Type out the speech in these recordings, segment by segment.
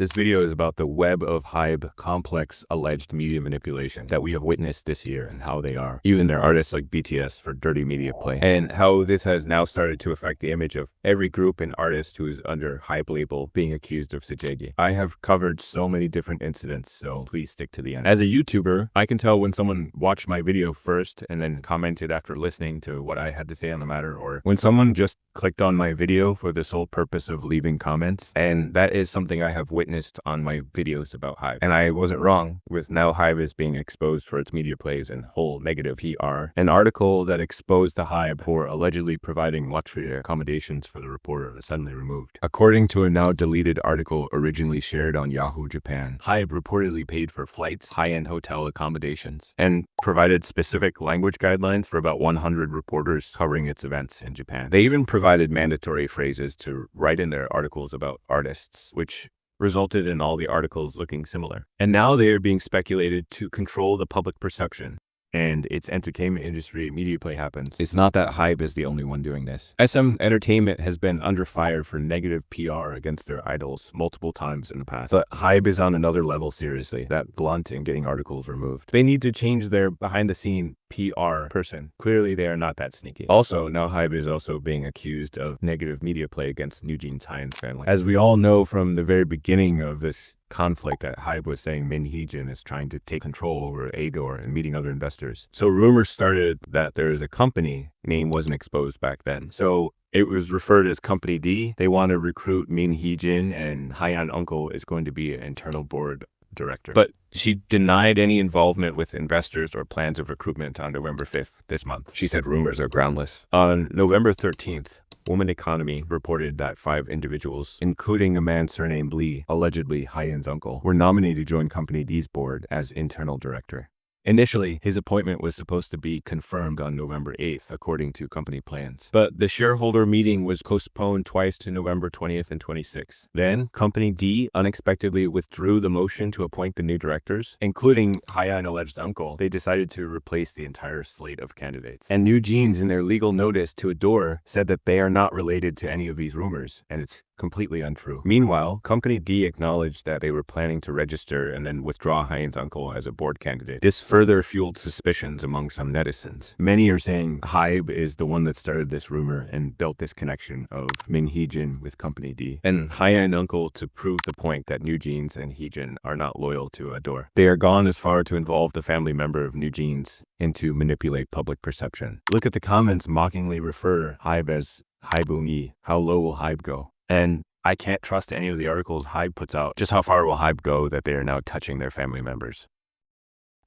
This video is about the web of Hybe complex alleged media manipulation that we have witnessed this year and how they are using their artists like BTS for dirty media play, and how this has now started to affect the image of every group and artist who is under Hybe label being accused of Sajaegi. I have covered so many different incidents, so please stick to the end. As a YouTuber, I can tell when someone watched my video first and then commented after listening to what I had to say on the matter, or when someone just clicked on my video for the sole purpose of leaving comments, and that is something I have witnessed on my videos about Hybe. And I wasn't wrong, with now Hybe is being exposed for its media plays and whole negative PR. An article that exposed the Hybe for allegedly providing luxury accommodations for the reporter is suddenly removed. According to a now deleted article originally shared on Yahoo Japan, Hybe reportedly paid for flights, high-end hotel accommodations, and provided specific language guidelines for about 100 reporters covering its events in Japan. They even provided mandatory phrases to write in their articles about artists, which resulted in all the articles looking similar. And now they are being speculated to control the public perception and its entertainment industry media play happens. It's not that Hybe is the only one doing this. SM Entertainment has been under fire for negative PR against their idols multiple times in the past. But Hybe is on another level, seriously, that blunt in getting articles removed. They need to change their behind-the-scene PR person. Clearly, they are not that sneaky. Also, now Hybe is also being accused of negative media play against Newjeans Hyein family. As we all know from the very beginning of this conflict, that Hybe was saying Hyejin is trying to take control over Ador and meeting other investors. So rumors started that there is a company, name wasn't exposed back then. So it was referred as Company D. They want to recruit Hyejin, and Hyein Uncle is going to be an internal board director. But she denied any involvement with investors or plans of recruitment on November 5th this month. She said rumors are groundless. On November 13th, Woman Economy reported that 5 individuals, including a man surnamed Lee, allegedly Hyeon's uncle, were nominated to join Company D's board as internal director. Initially, his appointment was supposed to be confirmed on November 8th, according to company plans. But the shareholder meeting was postponed twice to November 20th and 26th. Then, Company D unexpectedly withdrew the motion to appoint the new directors, including Hybe Alleged Uncle. They decided to replace the entire slate of candidates. And Newjeans, in their legal notice to Adore, said that they are not related to any of these rumors, and it's completely untrue. Meanwhile, Company D acknowledged that they were planning to register and then withdraw Hyeon's uncle as a board candidate. This further fueled suspicions among some netizens. Many are saying Hybe is the one that started this rumor and built this connection of Hyejin with Company D, and Hyeon Uncle to prove the point that Newjeans and Hyejin are not loyal to Adore. They are gone as far to involve the family member of Newjeans and to manipulate public perception. Look at the comments mockingly refer Hybe as Hybeungi. How low will Hybe go? And I can't trust any of the articles Hybe puts out. Just how far will Hybe go that they are now touching their family members?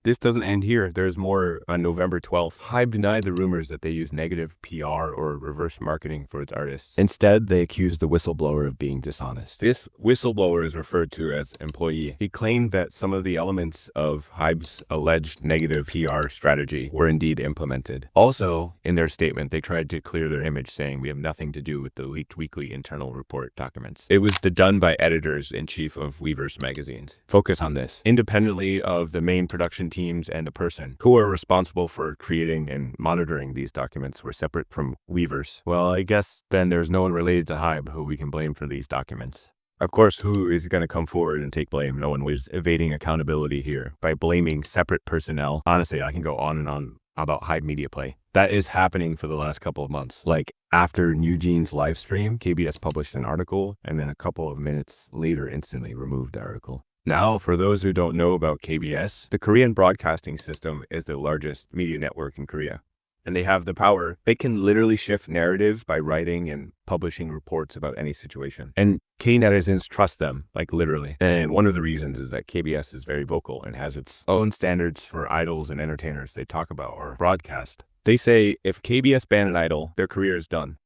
This doesn't end here. There's more. On November 12th, Hybe denied the rumors that they use negative PR or reverse marketing for its artists. Instead, they accused the whistleblower of being dishonest. This whistleblower is referred to as employee. He claimed that some of the elements of Hybe's alleged negative PR strategy were indeed implemented. Also, in their statement, they tried to clear their image, saying we have nothing to do with the leaked weekly internal report documents. It was done by editors-in-chief of Weverse magazines. Focus on this. Independently of the main production teams and the person who are responsible for creating and monitoring these documents were separate from Weverse. Well, I guess then there's no one related to Hybe who we can blame for these documents. Of course, who is going to come forward and take blame? No one was evading accountability here by blaming separate personnel. Honestly, I can go on and on about Hybe media play. That is happening for the last couple of months. Like after Newjeans live stream, KBS published an article and then a couple of minutes later instantly removed the article. Now, for those who don't know about KBS, the Korean broadcasting system is the largest media network in Korea. And they have the power. They can literally shift narratives by writing and publishing reports about any situation. And K-netizens trust them, like literally. And one of the reasons is that KBS is very vocal and has its own standards for idols and entertainers they talk about or broadcast. They say if KBS ban an idol, their career is done.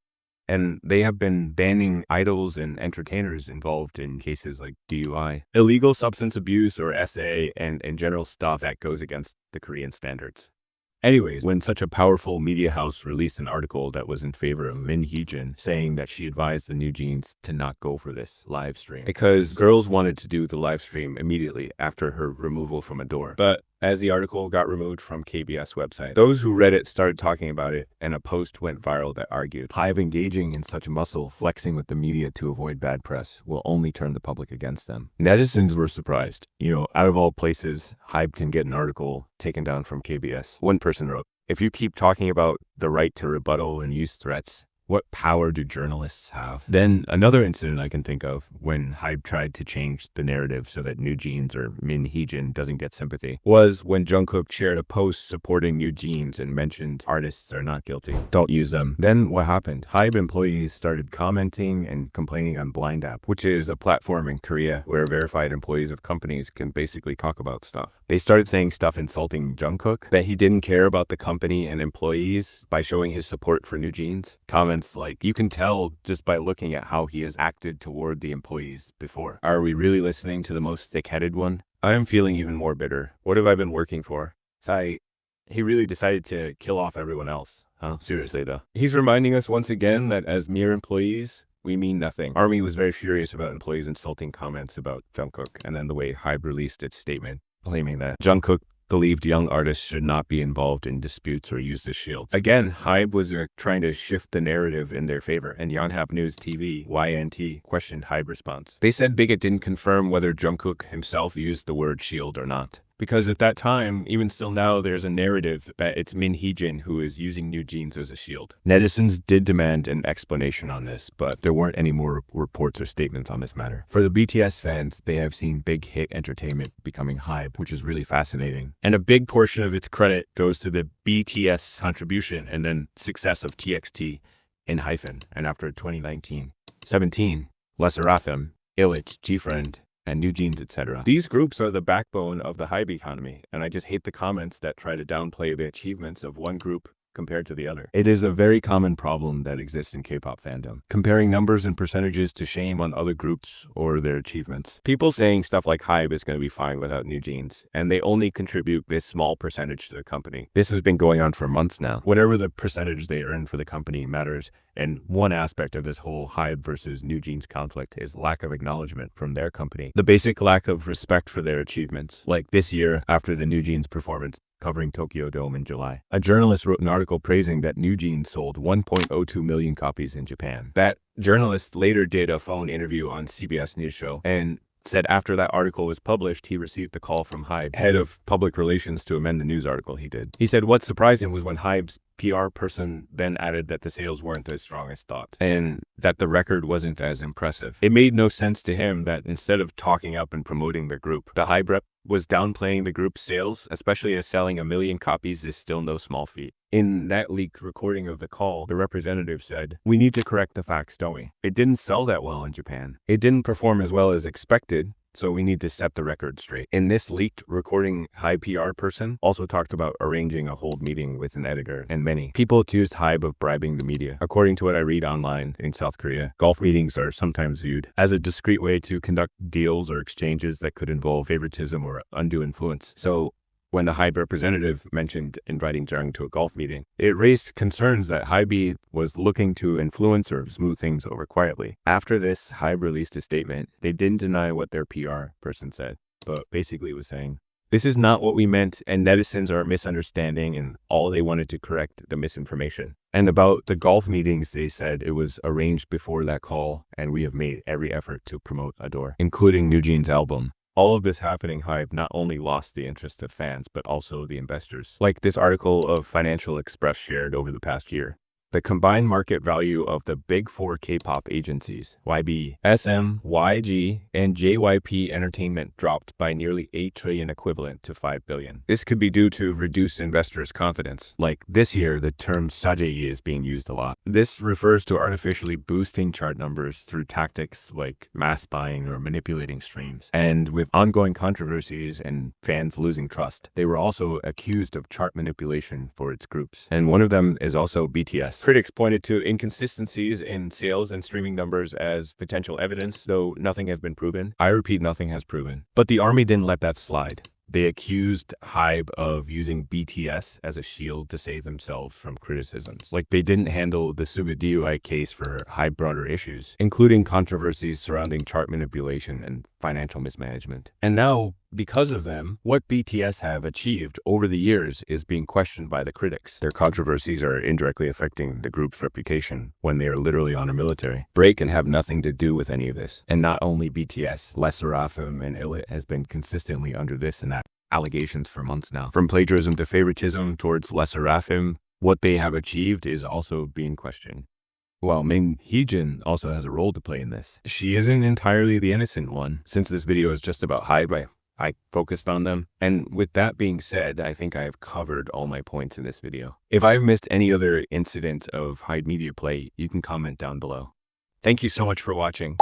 And they have been banning idols and entertainers involved in cases like DUI, illegal substance abuse, or SA, and general stuff that goes against the Korean standards. Anyways, when such a powerful media house released an article that was in favor of Hyejin, saying that she advised the Newjeans to not go for this live stream because girls wanted to do the live stream immediately after her removal from Adore. But as the article got removed from KBS website. Those who read it started talking about it, and a post went viral that argued Hybe engaging in such muscle flexing with the media to avoid bad press will only turn the public against them. Netizens were surprised. Out of all places, Hybe can get an article taken down from KBS. One person wrote, "If you keep talking about the right to rebuttal and use threats, what power do journalists have?" Then another incident I can think of when Hybe tried to change the narrative so that Newjeans or Min Heejin doesn't get sympathy was when Jungkook shared a post supporting Newjeans and mentioned artists are not guilty. Don't use them. Then what happened? Hybe employees started commenting and complaining on Blind App, which is a platform in Korea where verified employees of companies can basically talk about stuff. They started saying stuff insulting Jungkook, that he didn't care about the company and employees by showing his support for Newjeans. Comments like, "You can tell just by looking at how he has acted toward the employees before. Are we really listening to the most thick-headed one?" I am feeling even more bitter. What have I been working for? He really decided to kill off everyone else. Seriously though. He's reminding us once again that as mere employees, we mean nothing. ARMY was very furious about employees insulting comments about Jungkook, and then the way Hybe released its statement claiming that Jungkook believed young artists should not be involved in disputes or used as shields. Again, Hybe was trying to shift the narrative in their favor, and Yonhap News TV, YNT, questioned Hybe response. They said Bigot didn't confirm whether Jungkook himself used the word shield or not. Because at that time, even still now, there's a narrative that it's Min Heejin who is using Newjeans as a shield. Netizens did demand an explanation on this, but there weren't any more reports or statements on this matter. For the BTS fans, they have seen big hit entertainment becoming Hybe, which is really fascinating. And a big portion of its credit goes to the BTS contribution and then success of TXT in Hyphen. And after 2019, 17, Lesser Rafim, Illich, G-Friend, and Newjeans, etc. These groups are the backbone of the Hybe economy, and I just hate the comments that try to downplay the achievements of one group compared to the other. It is a very common problem that exists in K-pop fandom, comparing numbers and percentages to shame on other groups or their achievements. People saying stuff like Hybe is going to be fine without Newjeans, and they only contribute this small percentage to the company. This has been going on for months now. Whatever the percentage they earn for the company matters, and one aspect of this whole Hybe versus Newjeans conflict is lack of acknowledgement from their company. The basic lack of respect for their achievements. Like this year, after the Newjeans performance covering Tokyo Dome in July, a journalist wrote an article praising that Newjeans sold 1.02 million copies in Japan. That journalist later did a phone interview on CBS News Show and said after that article was published, he received a call from Hybe, head of public relations, to amend the news article he did. He said what surprised him was when Hybe's PR person then added that the sales weren't as strong as thought, and that the record wasn't as impressive. It made no sense to him that instead of talking up and promoting the group, the Hybe rep was downplaying the group's sales, especially as selling 1 million copies is still no small feat. In that leaked recording of the call, the representative said, "We need to correct the facts, don't we? It didn't sell that well in Japan. It didn't perform as well as expected, so we need to set the record straight." In this leaked recording, Hybe PR person also talked about arranging a hold meeting with an editor, and many people accused Hybe of bribing the media. According to what I read online in South Korea, golf meetings are sometimes viewed as a discreet way to conduct deals or exchanges that could involve favoritism or undue influence. So when the Hybe representative mentioned inviting Jung to a golf meeting, it raised concerns that Hybe was looking to influence or smooth things over quietly. After this, Hybe released a statement. They didn't deny what their PR person said, but basically was saying, "This is not what we meant, and netizens are misunderstanding, and all they wanted to correct the misinformation." And about the golf meetings, they said it was arranged before that call, and we have made every effort to promote Adore, including Newjeans' album. All of this happening, Hybe not only lost the interest of fans, but also the investors. Like this article of Financial Express shared over the past year. The combined market value of the big four K-pop agencies, YB, SM, YG, and JYP Entertainment dropped by nearly 8 trillion equivalent to 5 billion. This could be due to reduced investors' confidence. Like this year, the term Sajaegi is being used a lot. This refers to artificially boosting chart numbers through tactics like mass buying or manipulating streams. And with ongoing controversies and fans losing trust, they were also accused of chart manipulation for its groups. And one of them is also BTS. Critics pointed to inconsistencies in sales and streaming numbers as potential evidence, though nothing has been proven. I repeat, nothing has proven. But the ARMY didn't let that slide. They accused Hybe of using BTS as a shield to save themselves from criticisms. Like, they didn't handle the Suga DUI case for Hybe broader issues, including controversies surrounding chart manipulation and financial mismanagement. And now, because of them, what BTS have achieved over the years is being questioned by the critics. Their controversies are indirectly affecting the group's reputation when they are literally on a military break and have nothing to do with any of this. And not only BTS, Les Seraphim and Illit has been consistently under this and that allegations for months now. From plagiarism to favoritism towards Les Seraphim, what they have achieved is also being questioned. While Min Heejin also has a role to play in this. She isn't entirely the innocent one. Since this video is just about Hybe, I focused on them. And with that being said, I think I have covered all my points in this video. If I've missed any other incident of Hybe media play, you can comment down below. Thank you so much for watching.